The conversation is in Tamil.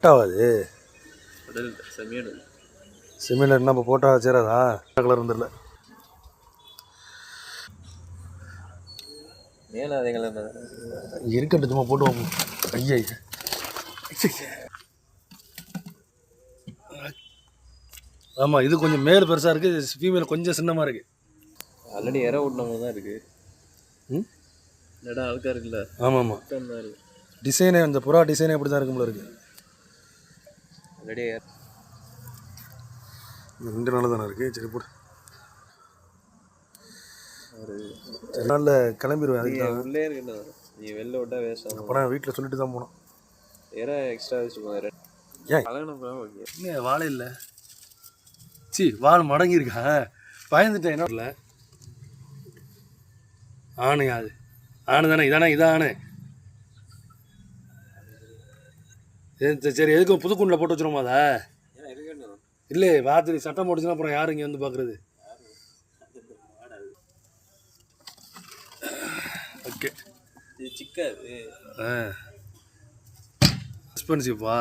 ஆகாது செமினர் நம்ம போட்டால் சேராதா கலர் இருந்துடல இருக்கட்டும் சும்மா போட்டு ஐயா ஆமாம் இது கொஞ்சம் மேல் பெருசாக இருக்குது ஃபீமேல் கொஞ்சம் சின்னமாக இருக்குது ஆல்ரெடி இற விட்னவங்க தான் இருக்குது இடம் அழுக்காக இருக்குல்ல ஆமாம் ஆமாம் டிசைனே அந்த புறா டிசைனே அப்படி தான் இருக்கும்ல இருக்குது ஆல்ரெடி ரெண்டு நாள் தானே இருக்குது சரி போடு ஒரு நாளில் கிளம்பிடுவேன் அதுக்கு தான் உள்ளே இருக்குண்ணா நீ வெளில விட்டா வேஸ்ட் ஆகும் அப்போ நான் வீட்டில் சொல்லிட்டு தான் போனோம் இற எக்ஸ்ட்ரா வச்சுக்கோங்க ஏன் ஓகே வாழை இல்லை சி வால் மடங்கியிருக்கா பயந்துட்டேன் என்ன இல்லை ஆணு அது ஆணு தானே இதானே சரி எதுக்கும் புதுக்குண்டில் போட்டு வச்சுருமா அதை இல்லை ராத்திரி சட்டம் போட்டுச்சுன்னா அப்புறம் யார் இங்கே வந்து பார்க்குறது ஓகே சிக்காது எக்ஸ்பென்சிவ்ப்பா